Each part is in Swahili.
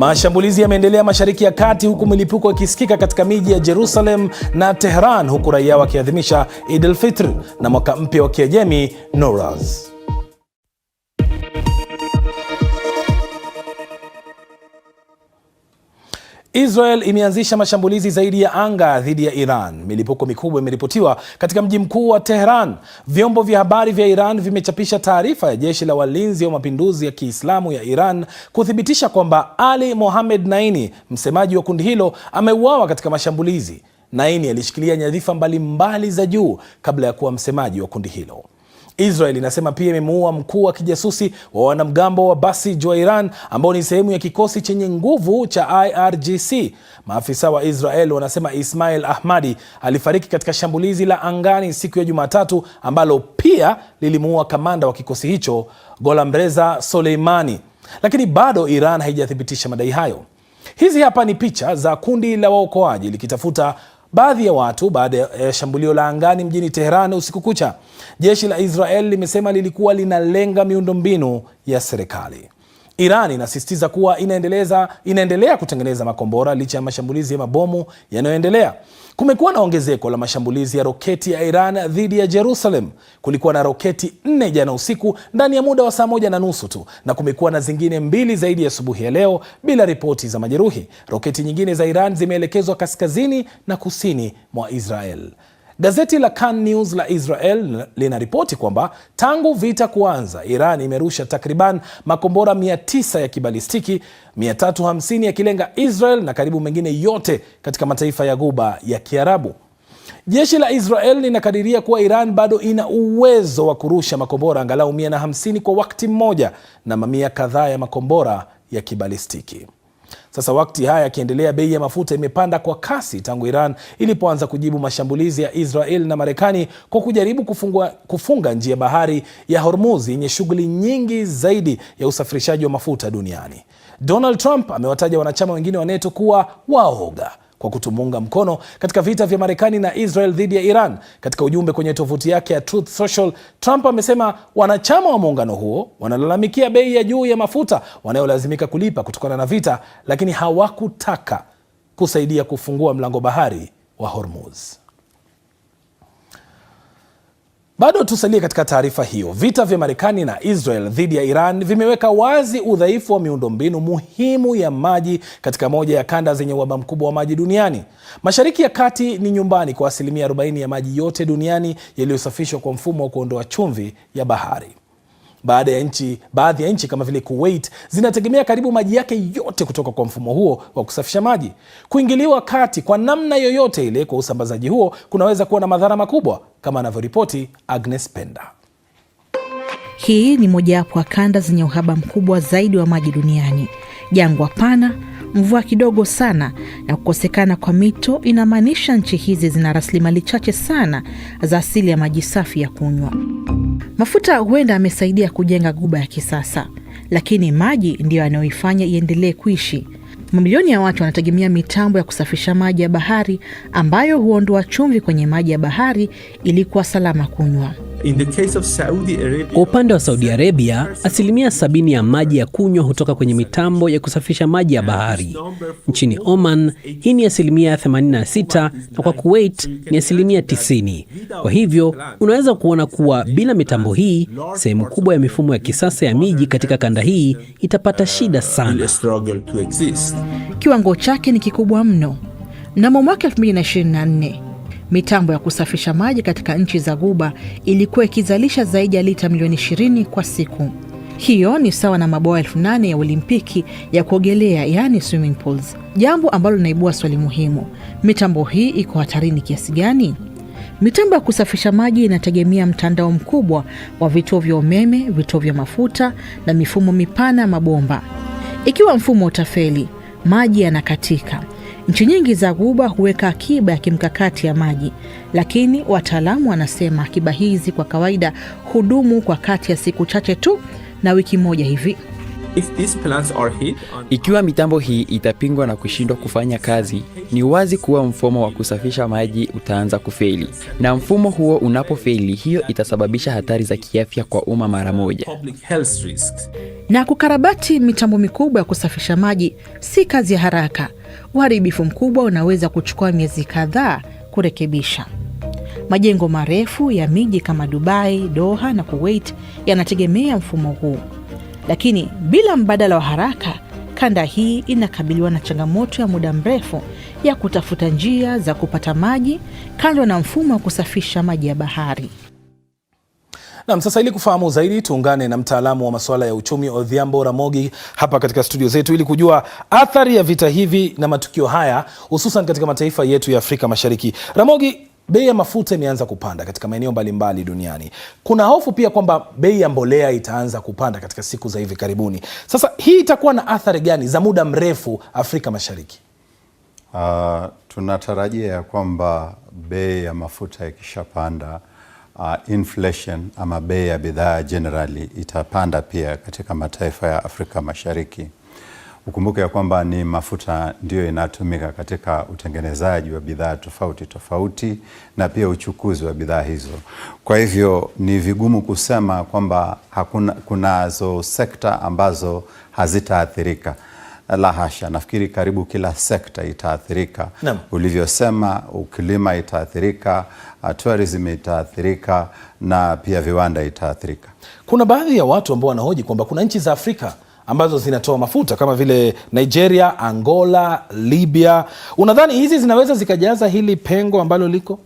Mashambulizi yameendelea Mashariki ya Kati huku milipuko ikisikika katika miji ya Jerusalem na Tehran, huku raia wakiadhimisha Eid al-Fitr na mwaka mpya wa Kiajemi Nowruz. Israel imeanzisha mashambulizi zaidi ya anga dhidi ya Iran. Milipuko mikubwa imeripotiwa katika mji mkuu wa Tehran. Vyombo vya habari vya Iran vimechapisha taarifa ya jeshi la walinzi wa mapinduzi ya Kiislamu ya Iran kuthibitisha kwamba Ali Mohammed Naini, msemaji wa kundi hilo, ameuawa katika mashambulizi. Naini alishikilia nyadhifa mbalimbali za juu kabla ya kuwa msemaji wa kundi hilo. Israel inasema pia imemuua mkuu wa kijasusi wa wanamgambo wa Basij wa Iran ambao ni sehemu ya kikosi chenye nguvu cha IRGC. Maafisa wa Israel wanasema Ismail Ahmadi alifariki katika shambulizi la angani siku ya Jumatatu ambalo pia lilimuua kamanda wa kikosi hicho Golamreza Soleimani. Lakini bado Iran haijathibitisha madai hayo. Hizi hapa ni picha za kundi la waokoaji likitafuta baadhi ya watu baada ya shambulio la angani mjini Tehran usiku kucha. Jeshi la Israel limesema lilikuwa linalenga miundombinu ya serikali. Iran inasisitiza kuwa inaendelea kutengeneza makombora licha ya mashambulizi ya mabomu yanayoendelea. Kumekuwa na ongezeko la mashambulizi ya roketi ya Iran dhidi ya Jerusalem. Kulikuwa na roketi 4 jana usiku ndani ya muda wa saa 1.5 tu, na kumekuwa na zingine 2 zaidi ya asubuhi ya leo bila ripoti za majeruhi. Roketi nyingine za Iran zimeelekezwa kaskazini na kusini mwa Israel. Gazeti la Kan News la Israel linaripoti kwamba tangu vita kuanza, Iran imerusha takriban makombora 900 ya kibalistiki, 350 yakilenga Israel na karibu mengine yote katika mataifa ya Ghuba ya Kiarabu. Jeshi la Israel linakadiria kuwa Iran bado ina uwezo wa kurusha makombora angalau 150 kwa wakati mmoja na mamia kadhaa ya makombora ya kibalistiki. Sasa wakati haya yakiendelea, bei ya mafuta imepanda kwa kasi tangu Iran ilipoanza kujibu mashambulizi ya Israel na Marekani kwa kujaribu kufunga njia bahari ya Hormuz yenye shughuli nyingi zaidi ya usafirishaji wa mafuta duniani. Donald Trump amewataja wanachama wengine wa NATO kuwa waoga kwa kutumunga mkono katika vita vya Marekani na Israel dhidi ya Iran. Katika ujumbe kwenye tovuti yake ya Truth Social, Trump amesema wanachama wa muungano huo wanalalamikia bei ya juu ya mafuta wanayolazimika kulipa kutokana na vita, lakini hawakutaka kusaidia kufungua mlango bahari wa Hormuz. Bado tusalie katika taarifa hiyo. Vita vya Marekani na Israel dhidi ya Iran vimeweka wazi udhaifu wa miundombinu muhimu ya maji katika moja ya kanda zenye uhaba mkubwa wa maji duniani. Mashariki ya Kati ni nyumbani kwa 40% ya maji yote duniani yaliyosafishwa kwa mfumo wa kuondoa chumvi ya bahari. Baadhi ya nchi kama vile Kuwait zinategemea karibu maji yake yote kutoka kwa mfumo huo wa kusafisha maji. Kuingiliwa kati kwa namna yoyote ile kwa usambazaji huo kunaweza kuwa na madhara makubwa, kama anavyoripoti Agnes Penda. Hii ni mojawapo wa kanda zenye uhaba mkubwa zaidi wa maji duniani. Jangwa pana, mvua kidogo sana na kukosekana kwa mito inamaanisha nchi hizi zina rasilimali chache sana za asili ya maji safi ya kunywa. Mafuta huenda yamesaidia kujenga Ghuba ya kisasa, lakini maji ndiyo yanayoifanya iendelee kuishi. Mamilioni ya watu wanategemea mitambo ya kusafisha maji ya bahari ambayo huondoa chumvi kwenye maji ya bahari ili kuwa salama kunywa. Kwa upande wa Saudi Arabia, 70% ya maji ya kunywa hutoka kwenye mitambo ya kusafisha maji ya bahari. Nchini Oman, hii ni 86%, na kwa Kuwait ni 90%. Kwa hivyo, unaweza kuona kuwa bila mitambo hii, sehemu kubwa ya mifumo ya kisasa ya miji katika kanda hii itapata shida sana. Kiwango chake ni kikubwa mno. Mnamo mwaka 2024, mitambo ya kusafisha maji katika nchi za Ghuba ilikuwa ikizalisha zaidi ya lita milioni 20 kwa siku. Hiyo ni sawa na mabwawa 8,000 ya Olimpiki ya kuogelea, yani swimming pools. Jambo ambalo linaibua swali muhimu: mitambo hii iko hatarini kiasi gani? Mitambo ya kusafisha maji inategemea mtandao mkubwa wa vituo vya umeme, vituo vya mafuta na mifumo mipana ya mabomba. Ikiwa mfumo utafeli, maji yanakatika. Nchi nyingi za Ghuba huweka akiba ya kimkakati ya maji, lakini wataalamu wanasema akiba hizi kwa kawaida hudumu kwa kati ya siku chache tu na wiki moja hivi. Ikiwa mitambo hii itapingwa na kushindwa kufanya kazi, ni wazi kuwa mfumo wa kusafisha maji utaanza kufeli. Na mfumo huo unapofeli, hiyo itasababisha hatari za kiafya kwa umma mara moja. Na kukarabati mitambo mikubwa ya kusafisha maji si kazi ya haraka. Uharibifu mkubwa unaweza kuchukua miezi kadhaa kurekebisha. Majengo marefu ya miji kama Dubai, Doha na Kuwait yanategemea mfumo huu. Lakini bila mbadala wa haraka, kanda hii inakabiliwa na changamoto ya muda mrefu ya kutafuta njia za kupata maji kando na mfumo wa kusafisha maji ya bahari. Na sasa ili kufahamu zaidi, tuungane na mtaalamu wa masuala ya uchumi Odhiambo Ramogi hapa katika studio zetu ili kujua athari ya vita hivi na matukio haya hususan katika mataifa yetu ya Afrika Mashariki. Ramogi, bei ya mafuta imeanza kupanda katika maeneo mbalimbali duniani. Kuna hofu pia kwamba bei ya mbolea itaanza kupanda katika siku za hivi karibuni. Sasa hii itakuwa na athari gani za muda mrefu Afrika Mashariki? Tunatarajia kwamba bei ya mafuta ikishapanda, inflation ama bei ya bidhaa generally itapanda pia katika mataifa ya Afrika Mashariki. Ukumbuke ya kwamba ni mafuta ndio inatumika katika utengenezaji wa bidhaa tofauti tofauti na pia uchukuzi wa bidhaa hizo. Kwa hivyo ni vigumu kusema kwamba kunazo sekta ambazo hazitaathirika. La hasha, nafikiri karibu kila sekta itaathirika. Ulivyosema, ukilima itaathirika, tourism itaathirika na pia viwanda itaathirika. Kuna baadhi ya watu ambao wanahoji kwamba kuna nchi za Afrika ambazo zinatoa mafuta kama vile Nigeria, Angola, Libya. Unadhani hizi zinaweza zikajaza hili pengo ambalo liko?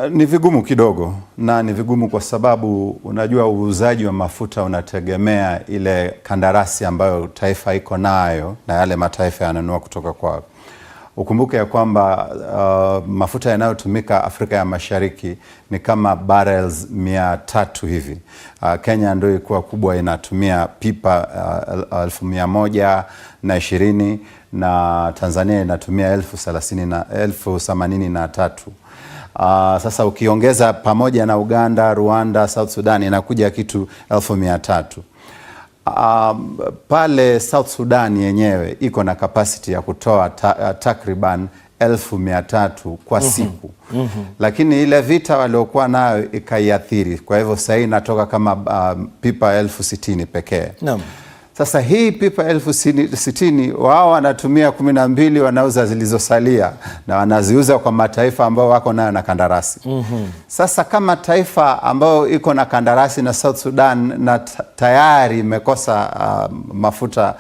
Ni vigumu kidogo, na ni vigumu kwa sababu unajua uuzaji wa mafuta unategemea ile kandarasi ambayo taifa iko nayo na yale mataifa yananunua kutoka kwao. Ukumbuke ya kwamba mafuta yanayotumika Afrika ya Mashariki ni kama barrels 300 hivi. Kenya ndio ilikuwa kubwa, inatumia pipa 1120 na Tanzania inatumia 1083. Sasa ukiongeza pamoja na Uganda, Rwanda, South Sudan inakuja kitu 1300. Pale South Sudan yenyewe iko na capacity ya kutoa takriban 1300 kwa siku. Lakini ile vita waliokuwa nayo ikaiathiri. Kwa hivyo sasa inatoka kama pipa 1060 pekee. Sasa hii pipa 1060 wao wanatumia 12, wanauza zilizosalia na wanaziuza kwa mataifa ambao wako nayo na kandarasi. Sasa kama taifa ambao iko na kandarasi na South Sudan na tayari imekosa mafuta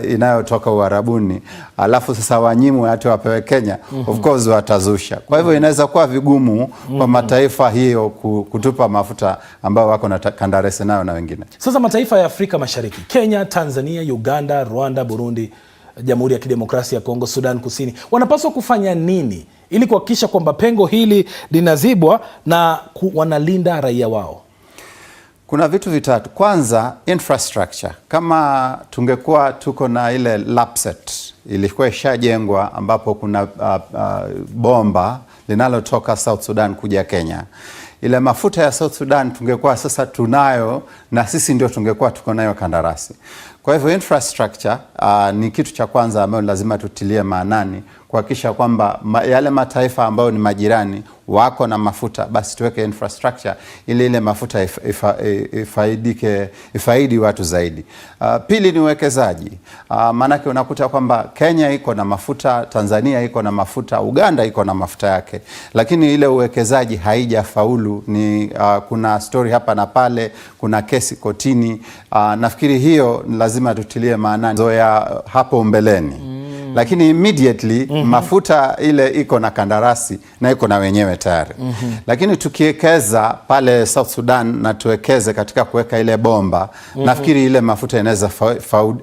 inayotoka Uarabuni, alafu sasa wanyimwe hata wapewe Kenya, of course watazusha. Kwa hivyo inaweza kuwa vigumu kwa mataifa hiyo kutupa mafuta ambao wako na kandarasi nayo na wengine. Sasa mataifa ya Afrika Mashariki, Kenya, Tanzania, Uganda, Rwanda, Burundi, Jamhuri ya Kidemokrasia ya Kongo, Sudan Kusini, wanapaswa kufanya nini ili kuhakikisha kwamba pengo hili linazibwa na wanalinda raia wao? Kuna vitu vitatu. Kwanza, infrastructure. Kama tungekuwa tuko na ile Lapset ilikuwa ishajengwa ambapo kuna bomba linalotoka South Sudan kuja Kenya. Ile mafuta ya South Sudan tungekuwa sasa tunayo na sisi ndio tungekuwa tuko nayo kandarasi. Kwa hivyo infrastructure ni kitu cha kwanza ambayo lazima tutilie maanani kuhakikisha kwamba yale mataifa ambayo ni majirani wako na mafuta, basi tuweke infrastructure ili ile mafuta ifaidi watu zaidi. Pili ni uwekezaji. Maanake unakuta kwamba Kenya iko na mafuta, Tanzania iko na mafuta, Uganda iko na mafuta yake, lakini ile uwekezaji haijafaulu. Kuna story hapa na pale, kuna kesi kotini. Nafikiri hiyo lazima tutilie maanani zoea hapo mbeleni. Lakini immediately mafuta ile iko na kandarasi na iko na wenyewe tayari. Lakini tukiwekeza pale South Sudan na tuwekeze katika kuweka ile bomba, nafikiri ile mafuta inaweza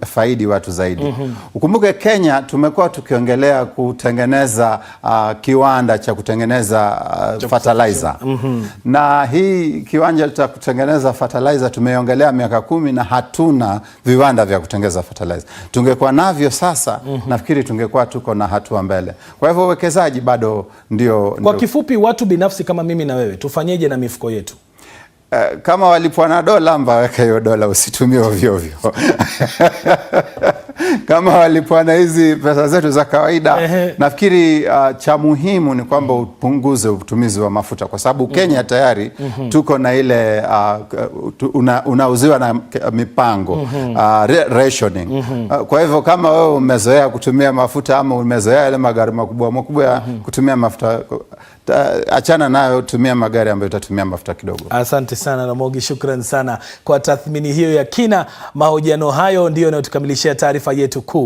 faidi watu zaidi. Ukumbuke Kenya tumekuwa tukiongelea kutengeneza kiwanda cha kutengeneza fertilizer. Na hii kiwanja cha kutengeneza fertilizer tumeongelea miaka 10 na hatuna viwanda vya kutengeneza fertilizer. Tungekuwa navyo sasa, nafikiri tungekuwa tuko na hatua mbele. Kwa hivyo uwekezaji bado ndio. Kwa kifupi, watu binafsi kama mimi na wewe tufanyeje na mifuko yetu? Kama walipwa na dola, weka hiyo dola, usitumie ovyo ovyo. Kama walipwa na hizi pesa zetu za kawaida, nafikiri cha muhimu ni kwamba upunguze utumizi wa mafuta, kwa sababu Kenya tayari tuko na ile unauziwa na mipango rationing. Kwa hivyo kama wewe umezoea kutumia mafuta ama umezoea yale magari makubwa ya kutumia mafuta, achana nayo, tumia magari ambayo utatumia mafuta kidogo. Asante sana Ramogi, shukrani sana kwa tathmini hiyo ya kina. Mahojiano hayo ndio yanayotukamilishia taarifa yetu kuu.